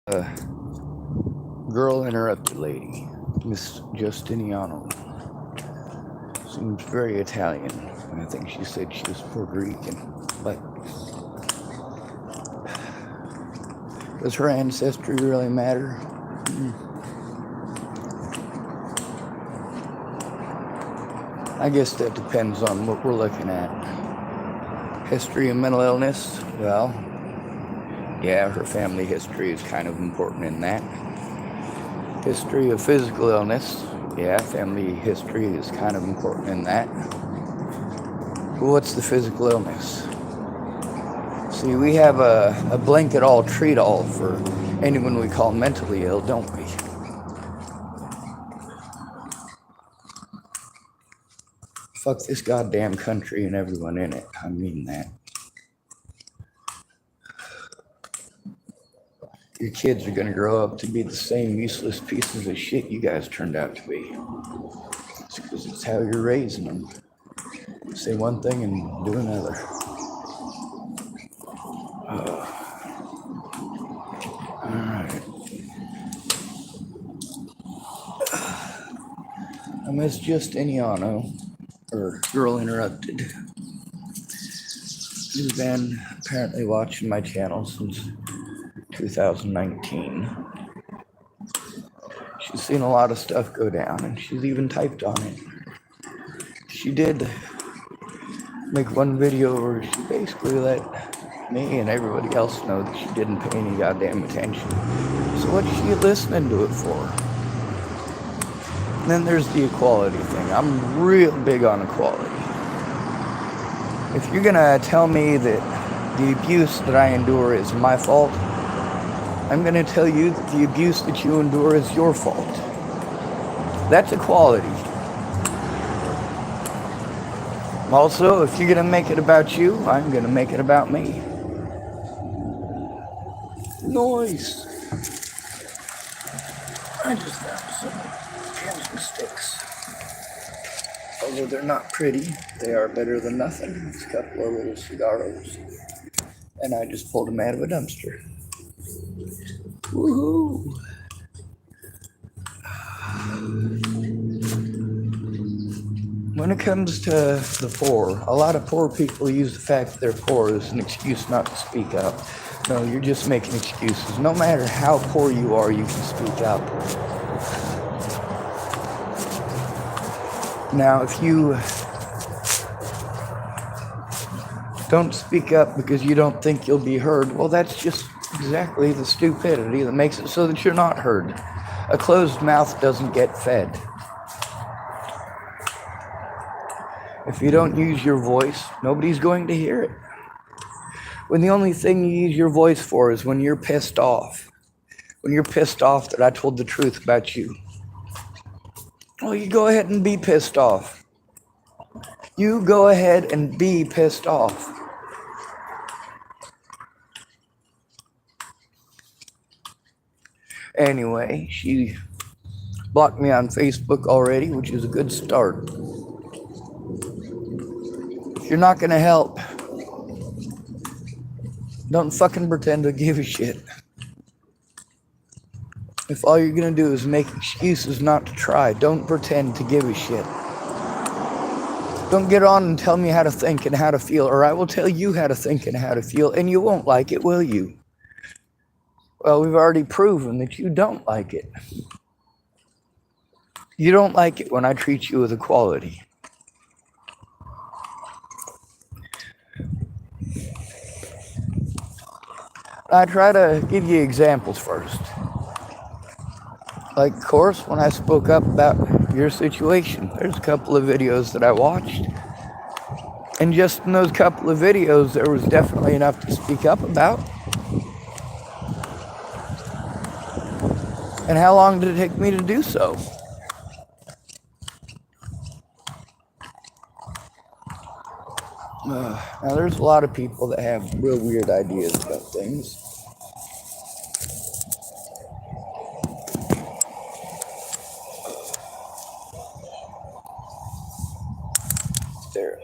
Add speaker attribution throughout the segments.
Speaker 1: Girl interrupted lady, Miss Justiniano. Seems very Italian. I think she said she was Puerto Rican. But does her ancestry really matter? I guess that depends on what we're looking at. History of mental illness? Well, yeah, her family history is kind of important in that. History of physical illness? Yeah, family history is kind of important in that. But what's the physical illness? See, we have a blanket all treat all for anyone we call mentally ill, don't we? Fuck this goddamn country and everyone in it. I mean that. Your kids are gonna grow up to be the same useless pieces of shit you guys turned out to be. It's because it's how you're raising them. Say one thing and do another. Alright. Miss Justiniano, or Girl Interrupted, has been apparently watching my channel since 2019. She's seen a lot of stuff go down, and she's even typed on it. She did make one video where she basically let me and everybody else know that she didn't pay any goddamn attention. So what's she listening to it for? And then there's the equality thing. I'm real big on equality. If you're gonna tell me that the abuse that I endure is my fault, I'm gonna tell you that the abuse that you endure is your fault. That's equality. Also, if you're gonna make it about you, I'm gonna make it about me. Noise. I just found some candle sticks. Although they're not pretty, they are better than nothing. It's a couple of little cigarros. And I just pulled them out of a dumpster. Woohoo! When it comes to the poor, a lot of poor people use the fact that they're poor as an excuse not to speak up. No, you're just making excuses. No matter how poor you are, you can speak up. Now, if you don't speak up because you don't think you'll be heard, well, that's just exactly the stupidity that makes it so that you're not heard. A closed mouth doesn't get fed. If you don't use your voice, nobody's going to hear it. When the only thing you use your voice for is when you're pissed off. When you're pissed off that I told the truth about you. Well, you go ahead and be pissed off. You go ahead and be pissed off. Anyway, she blocked me on Facebook already, which is a good start. If you're not gonna help, don't fucking pretend to give a shit. If all you're gonna do is make excuses not to try, don't pretend to give a shit. Don't get on and tell me how to think and how to feel, or I will tell you how to think and how to feel, and you won't like it, will you? Well, we've already proven that you don't like it. You don't like it when I treat you with equality. I try to give you examples first. Like, of course, when I spoke up about your situation, there's a couple of videos that I watched. And just in those couple of videos, there was definitely enough to speak up about. And how long did it take me to do so? Now, there's a lot of people that have real weird ideas about things. There.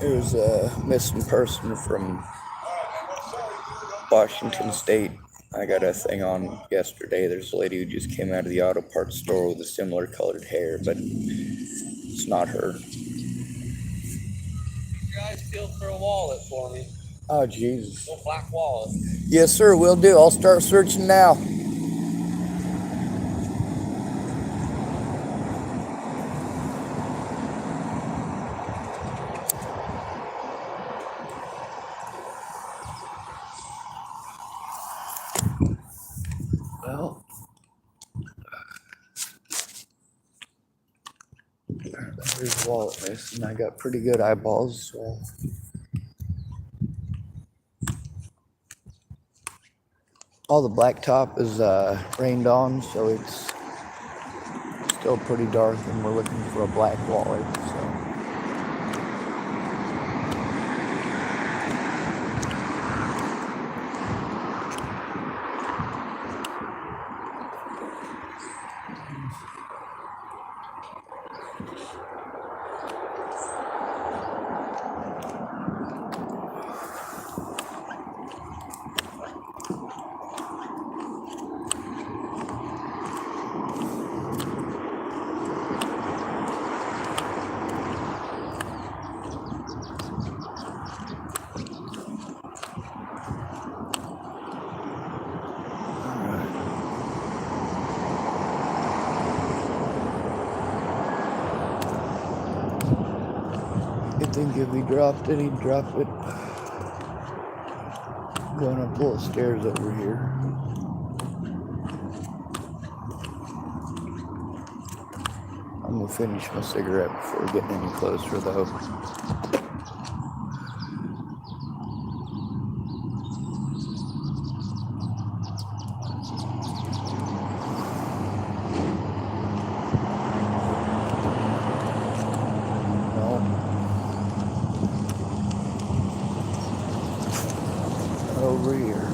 Speaker 1: There's a missing person from Washington State. I got a thing on yesterday. There's a lady who just came out of the auto parts store with a similar colored hair, but it's not her.
Speaker 2: You guys feel for a wallet for me.
Speaker 1: Oh, Jesus.
Speaker 2: A black wallet.
Speaker 1: Yes, sir, will do. I'll start searching now. Well, there's the wallet missing. I got pretty good eyeballs, so. All the blacktop is rained on, so it's still pretty dark, and we're looking for a black wallet. So. I think if he dropped it, he'd drop it going up a little stairs over here. I'm gonna finish my cigarette before getting any closer though. Over here.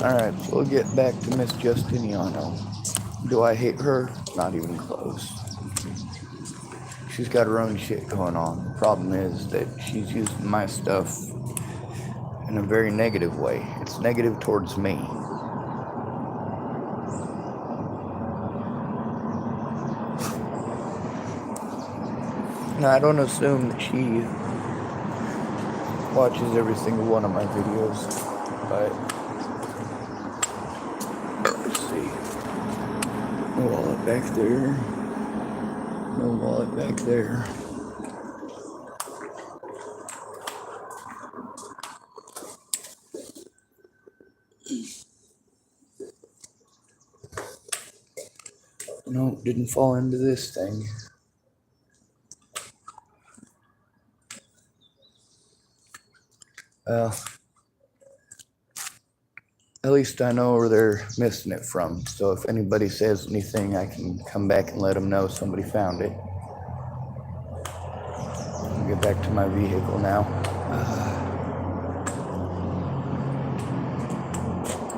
Speaker 1: Alright, so we'll get back to Miss Justiniano. Do I hate her? Not even close. She's got her own shit going on. The problem is that she's using my stuff in a very negative way. It's negative towards me. Now, I don't assume that she watches every single one of my videos, but let's see. No wallet back there. No wallet back there. No, didn't fall into this thing. Well, at least I know where they're missing it from. So if anybody says anything, I can come back and let them know somebody found it. I'll get back to my vehicle now.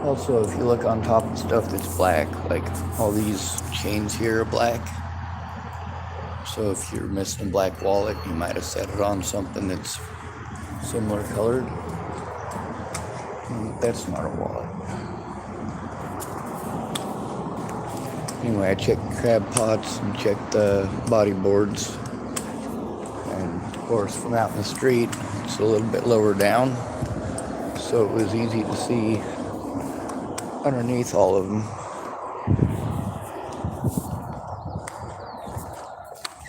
Speaker 1: Also, if you look on top of stuff that's black, like all these chains here are black. So if you're missing a black wallet, you might have set it on something that's similar colored. That's not a wallet. Anyway, I checked crab pots and checked the body boards. And of course, from out in the street, it's a little bit lower down. So it was easy to see underneath all of them.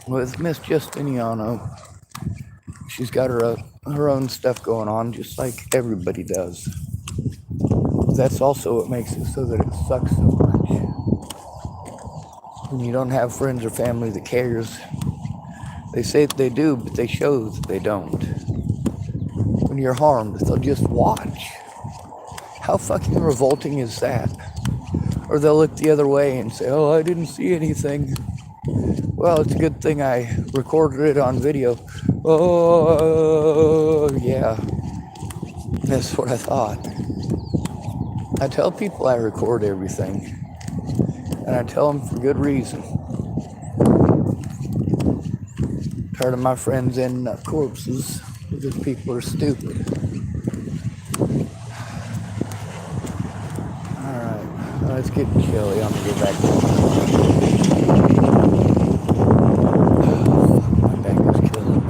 Speaker 1: With Miss Justiniano, she's got her own stuff going on, just like everybody does. That's also what makes it so that it sucks so much. When you don't have friends or family that cares, they say that they do, but they show that they don't. When you're harmed, they'll just watch. How fucking revolting is that? Or they'll look the other way and say, oh, I didn't see anything. Well, it's a good thing I recorded it on video. Oh, yeah. That's what I thought. I tell people I record everything, and I tell them for good reason. Tired of my friends ending up corpses because people are stupid. Alright, well, it's getting chilly. I'm gonna get back to my back is killing me.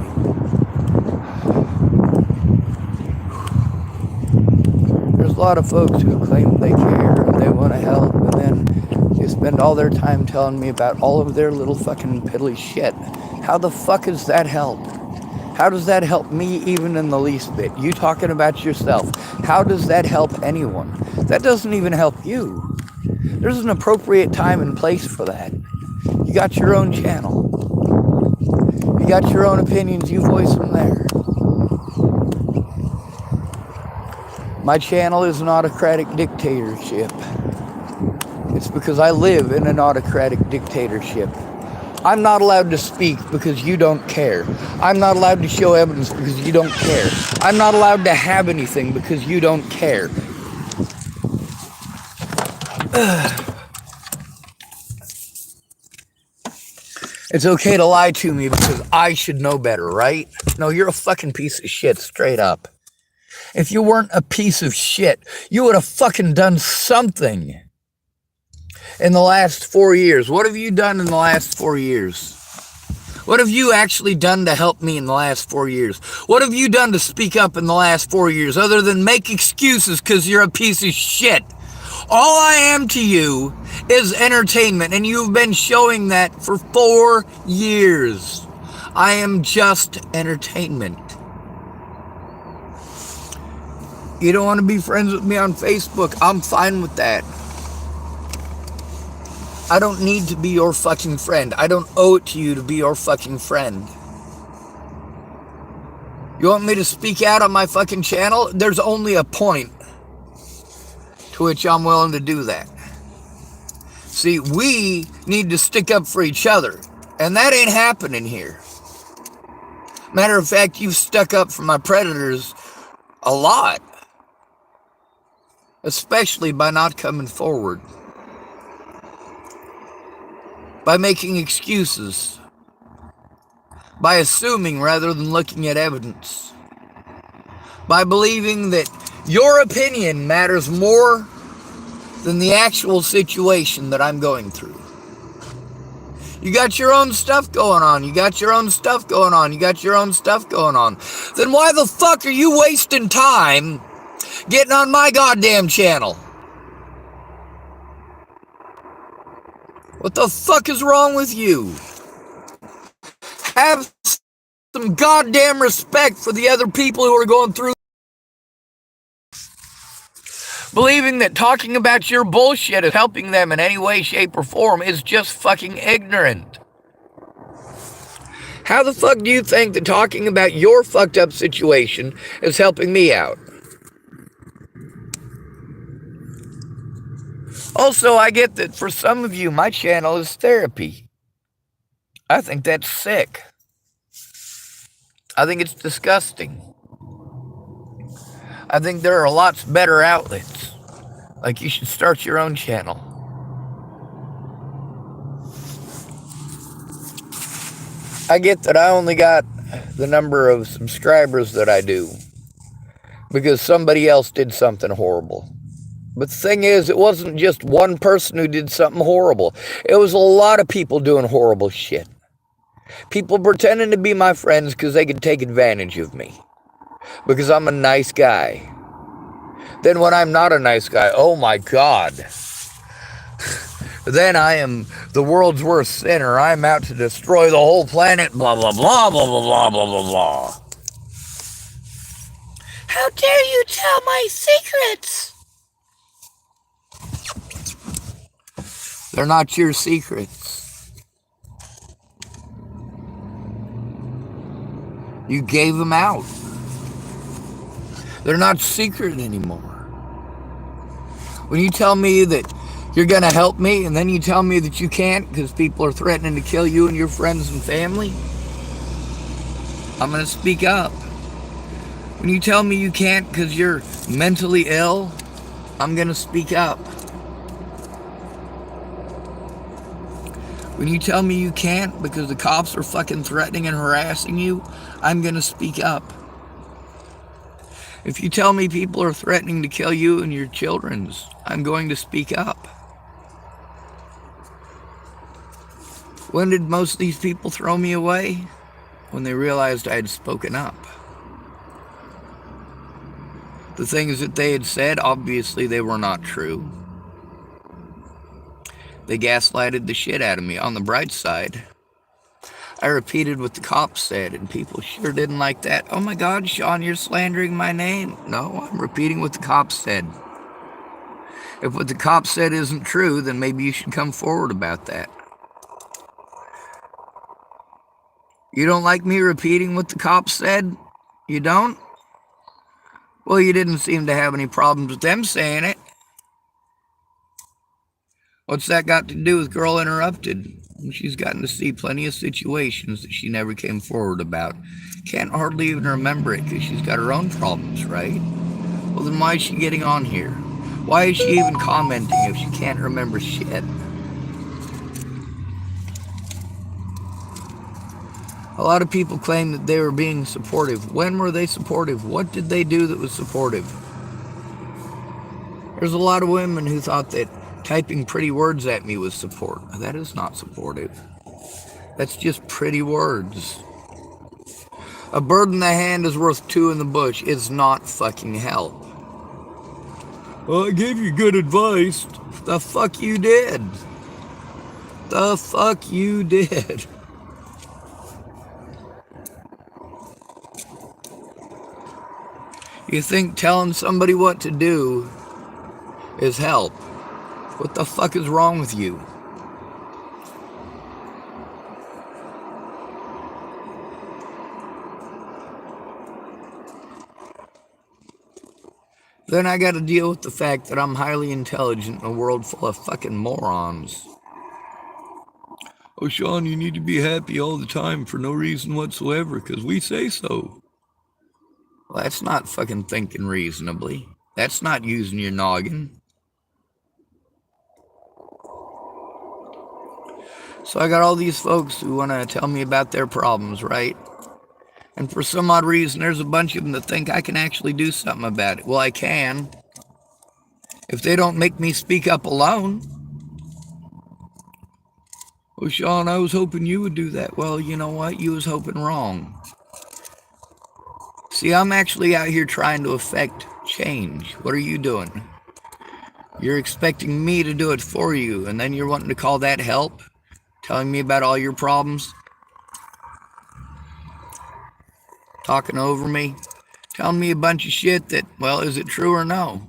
Speaker 1: There's a lot of folks who claim they care and they want to help, and then they spend all their time telling me about all of their little fucking piddly shit. How the fuck does that help? How does that help me even in the least bit? You talking about yourself. How does that help anyone? That doesn't even help you. There's an appropriate time and place for that. You got your own channel. You got your own opinions. You voice them there. My channel is an autocratic dictatorship. It's because I live in an autocratic dictatorship. I'm not allowed to speak because you don't care. I'm not allowed to show evidence because you don't care. I'm not allowed to have anything because you don't care. It's okay to lie to me because I should know better, right? No, you're a fucking piece of shit, straight up. If you weren't a piece of shit, you would have fucking done something. In the last 4 years. What have you done in the last 4 years? What have you actually done to help me in the last 4 years? What have you done to speak up in the last 4 years other than make excuses because you're a piece of shit? All I am to you is entertainment, and you've been showing that for 4 years. I am just entertainment. You don't want to be friends with me on Facebook? I'm fine with that. I don't need to be your fucking friend. I don't owe it to you to be your fucking friend. You want me to speak out on my fucking channel? There's only a point to which I'm willing to do that. See, we need to stick up for each other, and that ain't happening here. Matter of fact, you've stuck up for my predators a lot, especially by not coming forward. By making excuses, by assuming rather than looking at evidence, by believing that your opinion matters more than the actual situation that I'm going through. You got your own stuff going on, you got your own stuff going on, you got your own stuff going on. Then why the fuck are you wasting time getting on my goddamn channel? What the fuck is wrong with you? Have some goddamn respect for the other people who are going through. Believing that talking about your bullshit is helping them in any way, shape, or form is just fucking ignorant. How the fuck do you think that talking about your fucked up situation is helping me out? Also, I get that for some of you, my channel is therapy. I think that's sick. I think it's disgusting. I think there are lots better outlets. Like, you should start your own channel. I get that I only got the number of subscribers that I do because somebody else did something horrible. But the thing is, it wasn't just one person who did something horrible. It was a lot of people doing horrible shit. People pretending to be my friends because they could take advantage of me. Because I'm a nice guy. Then when I'm not a nice guy, oh my God. Then I am the world's worst sinner. I'm out to destroy the whole planet, blah, blah, blah, blah, blah, blah, blah, blah, blah. How dare you tell my secrets? They're not your secrets. You gave them out. They're not secret anymore. When you tell me that you're going to help me and then you tell me that you can't because people are threatening to kill you and your friends and family, I'm going to speak up. When you tell me you can't because you're mentally ill, I'm gonna speak up. When you tell me you can't because the cops are fucking threatening and harassing you, I'm gonna speak up. If you tell me people are threatening to kill you and your children's, I'm going to speak up. When did most of these people throw me away? When they realized I had spoken up. The things that they had said, obviously they were not true. They gaslighted the shit out of me. On the bright side, I repeated what the cops said, and people sure didn't like that. Oh my God, Sean, you're slandering my name. No, I'm repeating what the cops said. If what the cops said isn't true, then maybe you should come forward about that. You don't like me repeating what the cops said? You don't? Well, you didn't seem to have any problems with them saying it. What's that got to do with Girl Interrupted? She's gotten to see plenty of situations that she never came forward about. Can't hardly even remember it because she's got her own problems, right? Well, then why is she getting on here? Why is she even commenting if she can't remember shit? A lot of people claim that they were being supportive. When were they supportive? What did they do that was supportive? There's a lot of women who thought that typing pretty words at me was support. That is not supportive. That's just pretty words. A bird in the hand is worth two in the bush. It's not fucking help. Well, I gave you good advice. The fuck you did. The fuck you did. You think telling somebody what to do is help? What the fuck is wrong with you? Then I gotta deal with the fact that I'm highly intelligent in a world full of fucking morons. Oh, Sean, you need to be happy all the time for no reason whatsoever, because we say so. Well, that's not fucking thinking reasonably. That's not using your noggin. So I got all these folks who want to tell me about their problems, right? And for some odd reason, there's a bunch of them that think I can actually do something about it. Well, I can. If they don't make me speak up alone. Oh, Sean, I was hoping you would do that. Well, you know what? You was hoping wrong. See, I'm actually out here trying to affect change. What are you doing? You're expecting me to do it for you, and then you're wanting to call that help? Telling me about all your problems? Talking over me? Telling me a bunch of shit that, well, is it true or no?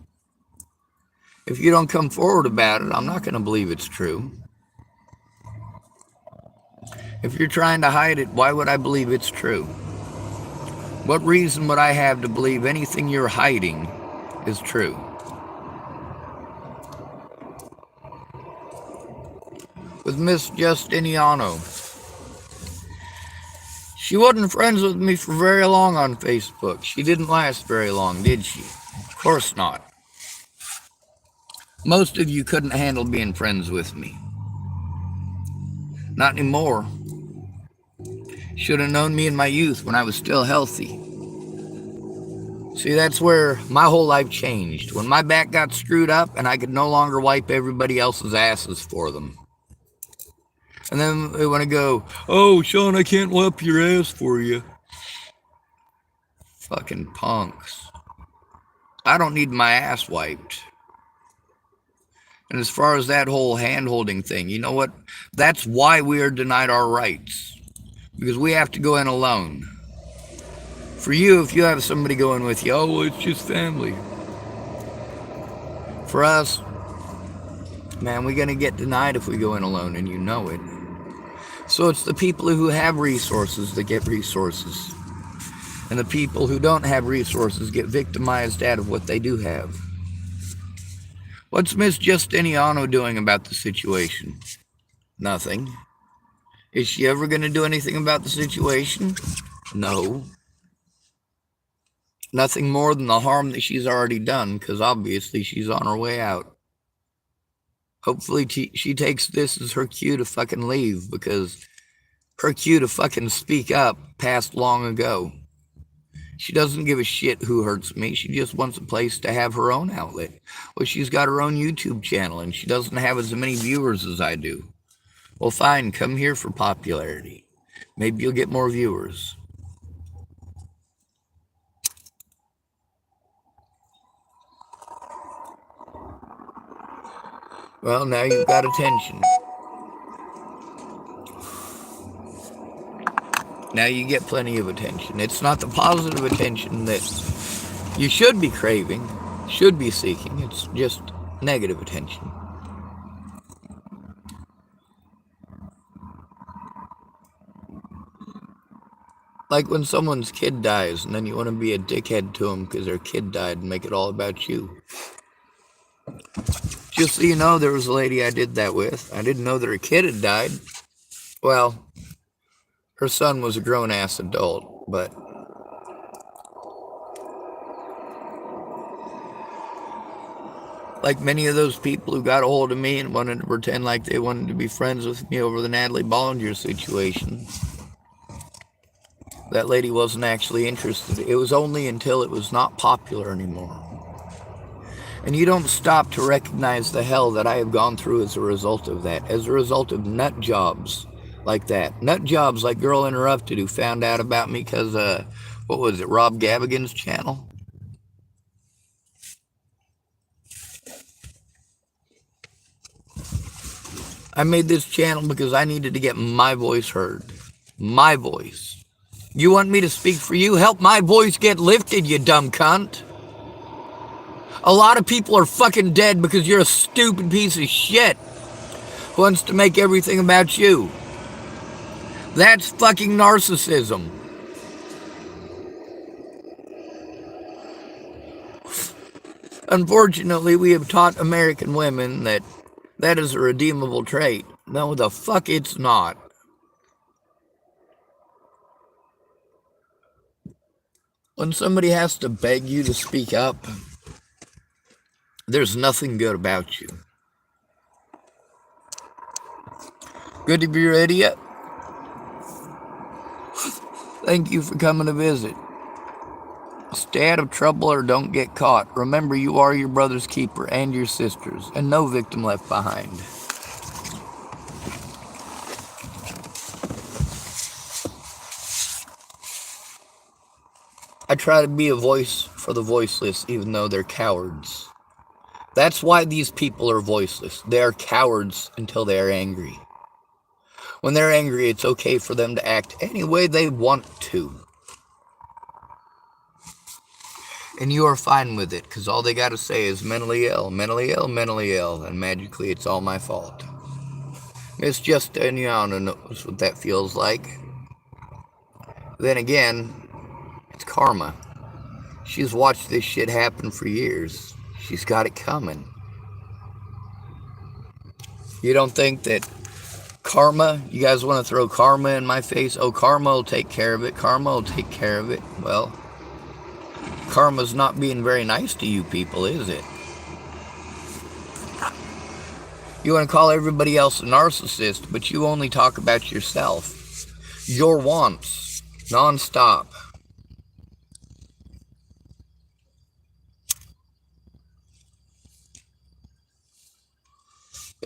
Speaker 1: If you don't come forward about it, I'm not going to believe it's true. If you're trying to hide it, why would I believe it's true? What reason would I have to believe anything you're hiding is true? With Miss Justiniano. She wasn't friends with me for very long on Facebook. She didn't last very long, did she? Of course not. Most of you couldn't handle being friends with me. Not anymore. Should have known me in my youth when I was still healthy. See, that's where my whole life changed. When my back got screwed up and I could no longer wipe everybody else's asses for them. And then they want to go, oh, Sean, I can't wipe your ass for you. Fucking punks. I don't need my ass wiped. And as far as that whole hand-holding thing, you know what? That's why we are denied our rights. Because we have to go in alone. For you, if you have somebody going with you, oh, well, it's just family. For us, man, we're going to get denied if we go in alone, and you know it. So it's the people who have resources that get resources. And the people who don't have resources get victimized out of what they do have. What's Miss Justiniano doing about the situation? Nothing. Is she ever going to do anything about the situation? No. Nothing more than the harm that she's already done, because obviously she's on her way out. Hopefully she takes this as her cue to fucking leave, because her cue to fucking speak up passed long ago. She doesn't give a shit who hurts me. She just wants a place to have her own outlet. Well, she's got her own YouTube channel, and she doesn't have as many viewers as I do. Well, fine, come here for popularity. Maybe you'll get more viewers. Well, now you've got attention. Now you get plenty of attention. It's not the positive attention that you should be craving, should be seeking. It's just negative attention. Like when someone's kid dies and then you want to be a dickhead to them because their kid died and make it all about you. Just so you know, there was a lady I did that with. I didn't know that her kid had died. Well, her son was a grown-ass adult, but like many of those people who got a hold of me and wanted to pretend like they wanted to be friends with me over the Natalie Bollinger situation, that lady wasn't actually interested. It was only until it was not popular anymore. And you don't stop to recognize the hell that I have gone through as a result of that, as a result of nut jobs like that. Nut jobs like Girl Interrupted, who found out about me because, what was it, Rob Gavigan's channel? I made this channel because I needed to get my voice heard. My voice. You want me to speak for you? Help my voice get lifted, you dumb cunt. A lot of people are fucking dead because you're a stupid piece of shit who wants to make everything about you. That's fucking narcissism. Unfortunately, we have taught American women that that is a redeemable trait. No, the fuck it's not. When somebody has to beg you to speak up, there's nothing good about you. Good to be your idiot. Thank you for coming to visit. Stay out of trouble or don't get caught. Remember, you are your brother's keeper and your sister's, and no victim left behind. I try to be a voice for the voiceless, even though they're cowards. That's why these people are voiceless. They are cowards until they are angry. When they're angry, it's okay for them to act any way they want to. And you are fine with it, because all they got to say is mentally ill, mentally ill, mentally ill, and magically it's all my fault. Miss Justiniana knows what that feels like. Then again, it's karma. She's watched this shit happen for years. She's got it coming. You don't think that karma, you guys want to throw karma in my face? Oh, karma will take care of it. Karma will take care of it. Well, karma's not being very nice to you people, is it? You want to call everybody else a narcissist, but you only talk about yourself. Your wants, non-stop.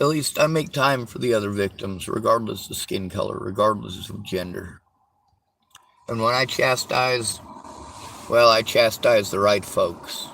Speaker 1: At least I make time for the other victims, regardless of skin color, regardless of gender. And when I chastise, well, I chastise the right folks.